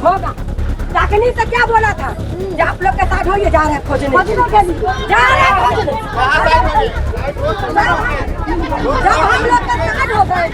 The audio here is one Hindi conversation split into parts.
होगा। डाकनी से क्या बोला था कि आप लोग के साथ होइए, जा रहे हैं खोजने के लिए, जा रहे हैं खोजने। जब हम लोग के साथ हो गए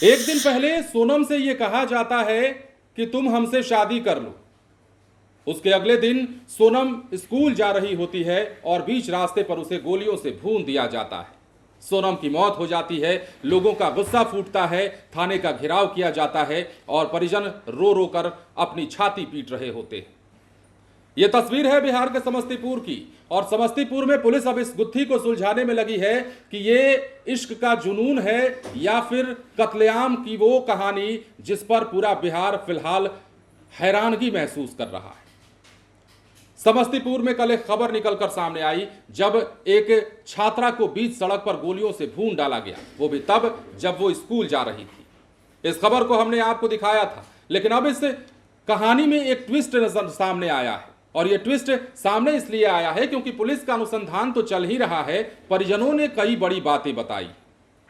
एक दिन पहले सोनम से यह कहा जाता है कि तुम हमसे शादी कर लो। उसके अगले दिन सोनम स्कूल जा रही होती है और बीच रास्ते पर उसे गोलियों से भून दिया जाता है। सोनम की मौत हो जाती है, लोगों का गुस्सा फूटता है, थाने का घेराव किया जाता है और परिजन रो रो कर अपनी छाती पीट रहे होते हैं। यह तस्वीर है बिहार के समस्तीपुर की और समस्तीपुर में पुलिस अब इस गुत्थी को सुलझाने में लगी है कि ये इश्क का जुनून है या फिर कत्लेआम की वो कहानी जिस पर पूरा बिहार फिलहाल हैरानगी महसूस कर रहा है। समस्तीपुर में कल एक खबर निकलकर सामने आई जब एक छात्रा को बीच सड़क पर गोलियों से भून डाला गया, वो भी तब जब वो स्कूल जा रही थी। इस खबर को हमने आपको दिखाया था, लेकिन अब इस कहानी में एक ट्विस्ट नजर सामने आया है और यह ट्विस्ट सामने इसलिए आया है क्योंकि पुलिस का अनुसंधान तो चल ही रहा है। परिजनों ने कई बड़ी बातें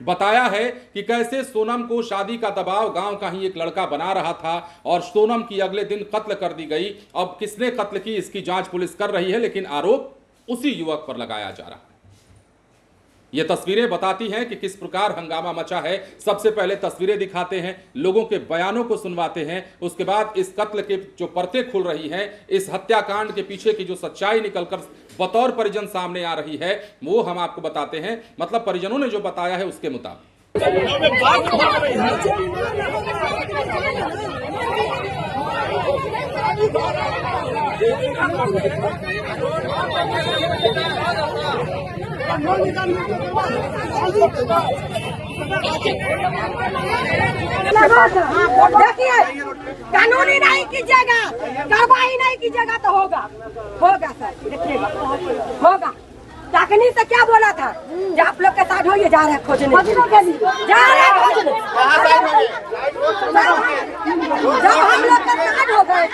बताया है कि कैसे सोनम को शादी का दबाव गांव का ही एक लड़का बना रहा था और सोनम की अगले दिन कत्ल कर दी गई। अब किसने कत्ल की इसकी जांच पुलिस कर रही है, लेकिन आरोप उसी युवक पर लगाया जा रहा है। ये तस्वीरें बताती हैं कि किस प्रकार हंगामा मचा है। सबसे पहले तस्वीरें दिखाते हैं, लोगों के बयानों को सुनवाते हैं, उसके बाद इस कत्ल के जो परतें खुल रही हैं, इस हत्याकांड के पीछे की जो सच्चाई निकलकर बतौर परिजन सामने आ रही है वो हम आपको बताते हैं। मतलब परिजनों ने जो बताया है उसके मुताबिक देखिए, कानूनी नहीं कीजिएगा, कार्रवाई नहीं कीजिएगा तो होगा सर, देखिएगा होगा। डाकनी से क्या बोला था कि आप लोग के साथ होइए, जा रहे हैं खोजने के लिए, जा रहे हैं खोजने। जब हम लोग के साथ हो गए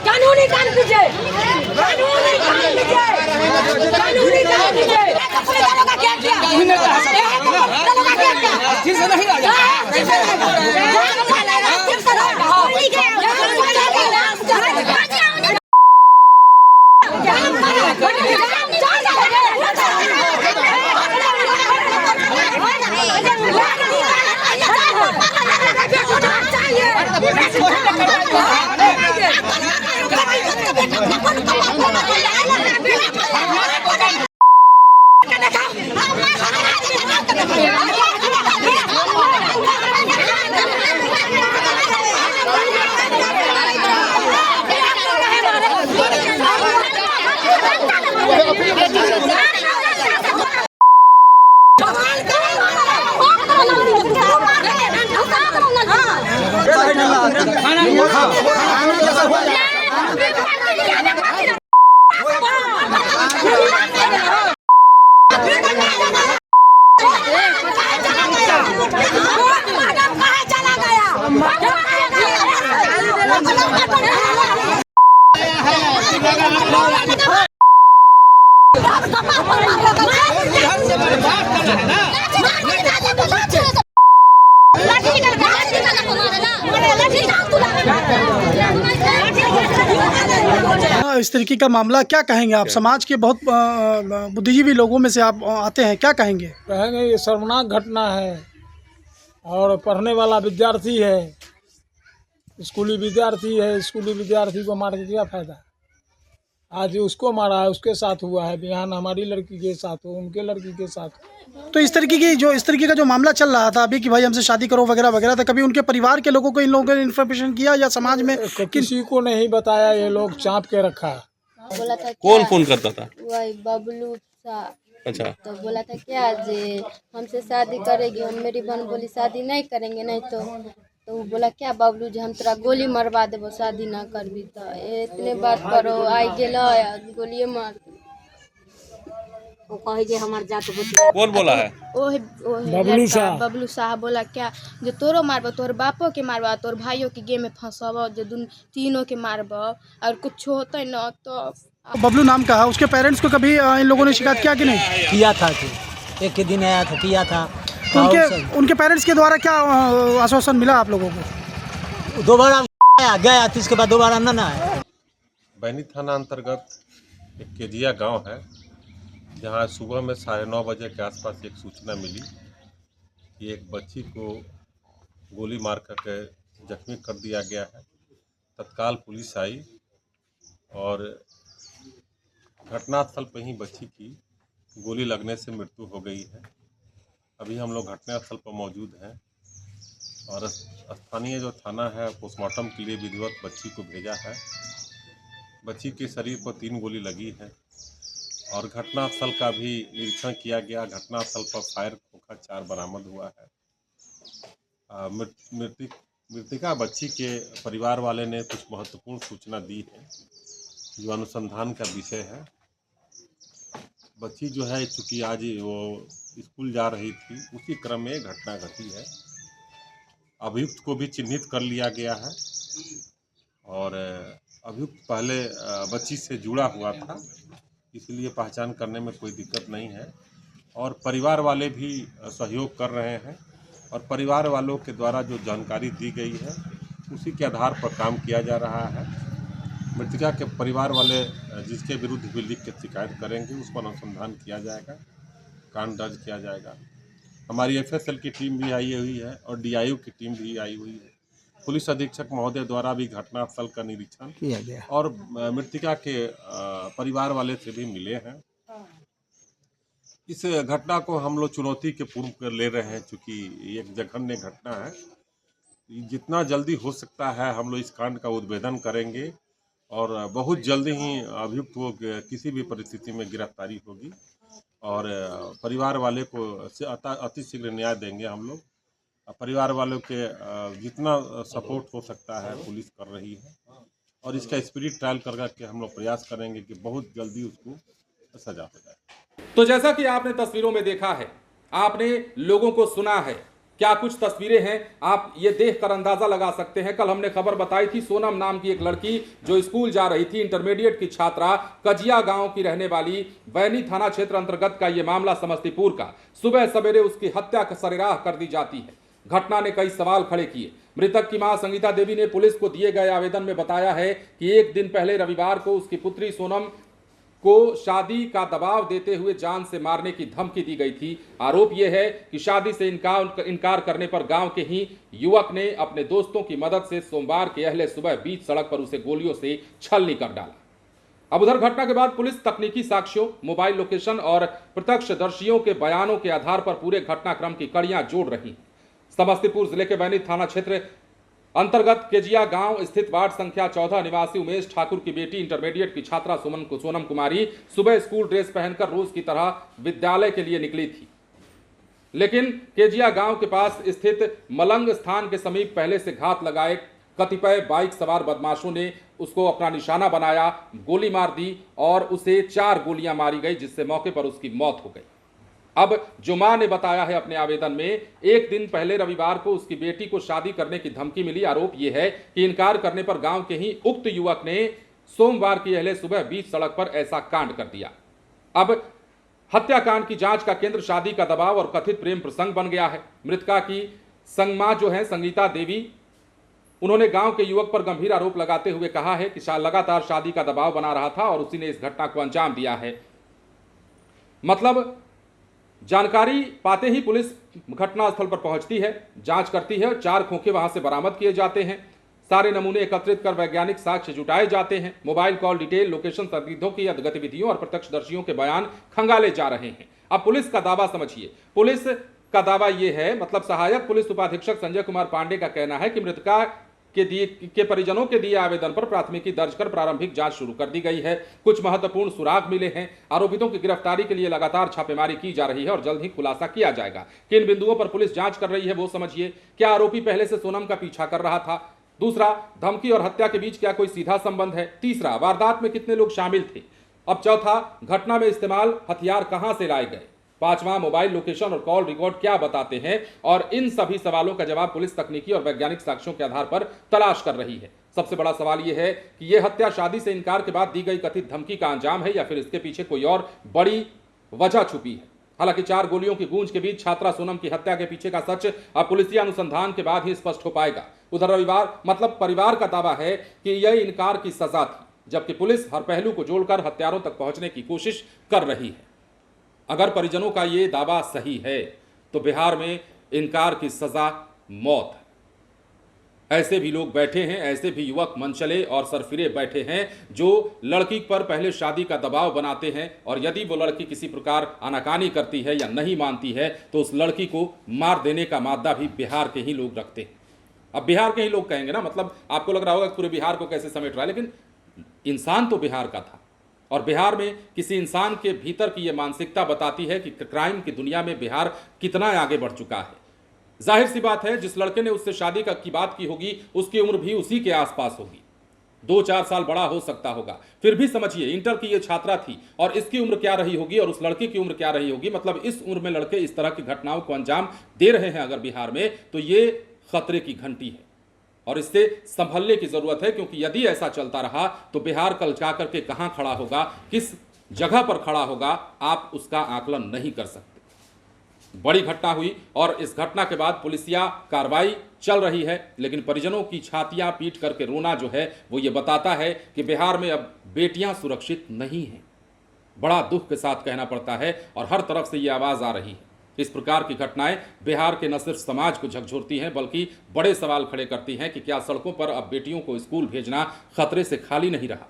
कानूनी काम कीजिए, कानूनी काम कीजिए, कानूनी काम कीजिए। क्या किया? ठीक से नहीं आया। इस तरीके का मामला क्या कहेंगे आप? समाज के बहुत बुद्धिजीवी लोगों में से आप आते हैं, क्या कहेंगे? कहेंगे ये शर्मनाक घटना है और पढ़ने वाला विद्यार्थी है, स्कूली विद्यार्थी को मार के क्या फायदा? आज उसको मारा है, उसके साथ हुआ है, बिहान हमारी लड़की के साथ हो, उनके लड़की के साथ हो। तो इस तरीके का जो मामला चल रहा था अभी कि भाई हमसे शादी करो वगैरह वगैरह, तो कभी उनके परिवार के लोगों को इन लोगों ने इन्फॉर्मेशन किया या समाज में किसी को नहीं बताया? ये लोग चाँप के रखा। बोला था कौन फोन करता था? वही बबलू सा। अच्छा, तो बोला था क्या जे हमसे शादी करेगी? हम मेरी बहन बोली शादी नहीं करेंगे, नहीं तो वो बोला क्या बबलू जी हम तेरा गोली मरवा देबो शादी ना करबी। तो इतने बात करो आई गेला गोलिए मार वो कहे जे हमार जात कौन बोला है? बबलू साहब बोला क्या जो तोरो मारबो, तोर बापो के मारबो, तोर भाइयों के गेम में फंसबो, जो तीनों के मारबो और कुछ होता न तो। बबलू नाम का है, उसके पेरेंट्स को कभी इन लोगों ने शिकायत किया कि नहीं? किया था कि एक के दिन आया था, किया था। तो उनके पेरेंट्स के द्वारा क्या आश्वासन मिला आप लोगों को? दोबारा गया तो इसके बाद दोबारा ना आया। बैनी थाना अंतर्गत एक केजिया गांव है, जहां सुबह में 9:30 बजे के आसपास एक सूचना मिली कि एक बच्ची को गोली मार करके जख्मी कर दिया गया है। तत्काल पुलिस आई और घटनास्थल पर ही बच्ची की गोली लगने से मृत्यु हो गई है। अभी हम लोग घटनास्थल पर मौजूद हैं और स्थानीय जो थाना है पोस्टमार्टम के लिए विधिवत बच्ची को भेजा है। बच्ची के शरीर पर 3 गोली लगी है और घटनास्थल का भी निरीक्षण किया गया। घटनास्थल पर फायर खोखा 4 बरामद हुआ है। मृतिका बच्ची के परिवार वाले ने कुछ महत्वपूर्ण सूचना दी है जो अनुसंधान का विषय है। बच्ची जो है चूँकि आज वो स्कूल जा रही थी, उसी क्रम में घटना घटी है। अभियुक्त को भी चिन्हित कर लिया गया है और अभियुक्त पहले बच्ची से जुड़ा हुआ था, इसलिए पहचान करने में कोई दिक्कत नहीं है और परिवार वाले भी सहयोग कर रहे हैं और परिवार वालों के द्वारा जो जानकारी दी गई है उसी के आधार पर काम किया जा रहा है। मृतिका के परिवार वाले जिसके विरुद्ध भी लिख के शिकायत करेंगे उस पर अनुसंधान किया जाएगा, कांड दर्ज किया जाएगा। हमारी एफएसएल की टीम भी आई हुई है और डीआईयू की टीम भी आई हुई है। पुलिस अधीक्षक महोदय द्वारा भी घटनास्थल का निरीक्षण किया गया और मृतिका के परिवार वाले से भी मिले हैं। इस घटना को हम लोग चुनौती के पूर्व कर ले रहे हैं, चूँकि एक जघन्य घटना है। जितना जल्दी हो सकता है हम लोग इस कांड का उद्भेदन करेंगे और बहुत जल्दी ही अभियुक्त को किसी भी परिस्थिति में गिरफ्तारी होगी और परिवार वाले को अति शीघ्र न्याय देंगे। हम लोग परिवार वालों के जितना सपोर्ट हो सकता है पुलिस कर रही है और इसका स्पिरिट ट्रायल करके हम लोग प्रयास करेंगे कि बहुत जल्दी उसको सजा हो जाए। तो जैसा कि आपने तस्वीरों में देखा है, आपने लोगों को सुना है, क्या कुछ तस्वीरें हैं आप ये देखकर अंदाजा लगा सकते हैं। कल हमने खबर बताई थी सोनम नाम की एक लड़की जो स्कूल जा रही थी, इंटरमीडिएट की छात्रा, कजिया गांव की रहने वाली, बैनी थाना क्षेत्र अंतर्गत का ये मामला समस्तीपुर का। सुबह सवेरे उसकी हत्या सरेराह कर दी जाती है। घटना ने कई सवाल खड़े किए। मृतक की मां संगीता देवी ने पुलिस को दिए गए आवेदन में बताया है कि एक दिन पहले रविवार को उसकी पुत्री सोनम को शादी का दबाव देते हुए जान से मारने की धमकी दी गई थी। आरोप यह है कि शादी से इनकार करने पर गांव के ही युवक ने अपने दोस्तों की मदद से सोमवार के अहले सुबह बीच सड़क पर उसे गोलियों से छलनी कर डाला। अब उधर घटना के बाद पुलिस तकनीकी साक्ष्यों, मोबाइल लोकेशन और प्रत्यक्षदर्शियों के बयानों के आधार पर पूरे घटनाक्रम की कड़ियां जोड़ रही। समस्तीपुर जिले के बैनी थाना क्षेत्र अंतर्गत केजिया गांव स्थित वार्ड संख्या 14 निवासी उमेश ठाकुर की बेटी इंटरमीडिएट की छात्रा सोनम कुमारी सुबह स्कूल ड्रेस पहनकर रोज की तरह विद्यालय के लिए निकली थी, लेकिन केजिया गांव के पास स्थित मलंग स्थान के समीप पहले से घात लगाए कतिपय बाइक सवार बदमाशों ने उसको अपना निशाना बनाया, गोली मार दी और उसे 4 गोलियां मारी गई, जिससे मौके पर उसकी मौत हो गई। अब जो मां ने बताया है अपने आवेदन में, एक दिन पहले रविवार को उसकी बेटी को शादी करने की धमकी मिली। आरोप यह है कि इनकार करने पर गांव के ही उक्त युवक ने सोमवार की अहले सुबह बीच सड़क पर ऐसा कांड कर दिया। अब हत्याकांड की जांच का केंद्र शादी का दबाव और कथित प्रेम प्रसंग बन गया है। मृतका की संगमा जो है संगीता देवी, उन्होंने गांव के युवक पर गंभीर आरोप लगाते हुए कहा है कि लगातार शादी का दबाव बना रहा था और उसी ने इस घटना को अंजाम दिया है। मतलब जानकारी पाते ही पुलिस घटनास्थल पर पहुंचती है, जांच करती है, 4 खोखे वहां से बरामद किए जाते हैं। सारे नमूने एकत्रित कर वैज्ञानिक साक्ष्य जुटाए जाते हैं। मोबाइल कॉल डिटेल, लोकेशन, संदिग्धों की गतिविधियों और प्रत्यक्षदर्शियों के बयान खंगाले जा रहे हैं। अब पुलिस का दावा समझिए। पुलिस का दावा यह है, मतलब सहायक पुलिस उपाधीक्षक संजय कुमार पांडे का कहना है कि मृतका के परिजनों के दिए आवेदन पर प्राथमिकी दर्ज कर प्रारंभिक जांच शुरू कर दी गई है। कुछ महत्वपूर्ण सुराग मिले हैं। आरोपितों की गिरफ्तारी के लिए लगातार छापेमारी की जा रही है और जल्द ही खुलासा किया जाएगा। किन बिंदुओं पर पुलिस जांच कर रही है वो समझिए। क्या आरोपी पहले से सोनम का पीछा कर रहा था? दूसरा, धमकी और हत्या के बीच क्या कोई सीधा संबंध है? तीसरा, वारदात में कितने लोग शामिल थे? अब चौथा, घटना में इस्तेमाल हथियार कहां से लाए गए? पांचवा, मोबाइल लोकेशन और कॉल रिकॉर्ड क्या बताते हैं? और इन सभी सवालों का जवाब पुलिस तकनीकी और वैज्ञानिक साक्ष्यों के आधार पर तलाश कर रही है। सबसे बड़ा सवाल यह है कि यह हत्या शादी से इनकार के बाद दी गई कथित धमकी का अंजाम है या फिर इसके पीछे कोई और बड़ी वजह छुपी है। हालांकि 4 गोलियों की गूंज के बीच छात्रा सोनम की हत्या के पीछे का सच अब पुलिसिया अनुसंधान के बाद ही स्पष्ट हो पाएगा। उधर रविवार मतलब परिवार का दावा है कि यह इनकार की सजा थी, जबकि पुलिस हर पहलू को जोड़कर हत्यारों तक पहुंचने की कोशिश कर रही है। अगर परिजनों का यह दावा सही है तो बिहार में इनकार की सजा मौत है। ऐसे भी लोग बैठे हैं, ऐसे भी युवक मनचले और सरफिरे बैठे हैं जो लड़की पर पहले शादी का दबाव बनाते हैं और यदि वो लड़की किसी प्रकार आनाकानी करती है या नहीं मानती है तो उस लड़की को मार देने का मादा भी बिहार के ही लोग रखते हैं। अब बिहार के ही लोग कहेंगे ना, मतलब आपको लग रहा होगा पूरे बिहार को कैसे समेट रहा है, लेकिन इंसान तो बिहार का था और बिहार में किसी इंसान के भीतर की यह मानसिकता बताती है कि क्राइम की दुनिया में बिहार कितना आगे बढ़ चुका है। जाहिर सी बात है, जिस लड़के ने उससे शादी की बात की होगी उसकी उम्र भी उसी के आसपास होगी, 2-4 साल बड़ा हो सकता होगा। फिर भी समझिए, इंटर की ये छात्रा थी और इसकी उम्र क्या रही होगी और उस लड़के की उम्र क्या रही होगी। मतलब इस उम्र में लड़के इस तरह की घटनाओं को अंजाम दे रहे हैं अगर बिहार में, तो ये खतरे की घंटी है और इससे संभलने की जरूरत है, क्योंकि यदि ऐसा चलता रहा तो बिहार कल जाकर के कहां खड़ा होगा, किस जगह पर खड़ा होगा, आप उसका आकलन नहीं कर सकते। बड़ी घटना हुई और इस घटना के बाद पुलिसिया कार्रवाई चल रही है, लेकिन परिजनों की छातियां पीट करके रोना जो है वो ये बताता है कि बिहार में अब बेटियां सुरक्षित नहीं हैं। बड़ा दुख के साथ कहना पड़ता है और हर तरफ से ये आवाज आ रही है। इस प्रकार की घटनाएं बिहार के न सिर्फ समाज को झकझोरती हैं बल्कि बड़े सवाल खड़े करती हैं कि क्या सड़कों पर अब बेटियों को स्कूल भेजना खतरे से खाली नहीं रहा।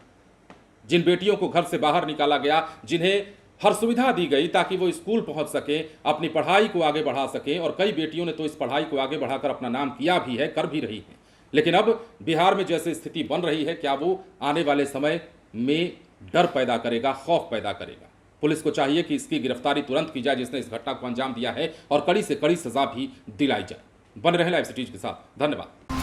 जिन बेटियों को घर से बाहर निकाला गया, जिन्हें हर सुविधा दी गई ताकि वो स्कूल पहुंच सकें, अपनी पढ़ाई को आगे बढ़ा सकें, और कई बेटियों ने तो इस पढ़ाई को आगे बढ़ाकर अपना नाम किया भी है, कर भी रही है, लेकिन अब बिहार में जैसे स्थिति बन रही है, क्या वो आने वाले समय में डर पैदा करेगा, खौफ पैदा करेगा। पुलिस को चाहिए कि इसकी गिरफ्तारी तुरंत की जाए जिसने इस घटना को अंजाम दिया है और कड़ी से कड़ी सजा भी दिलाई जाए। बने रहें लाइव सिटीज के साथ। धन्यवाद।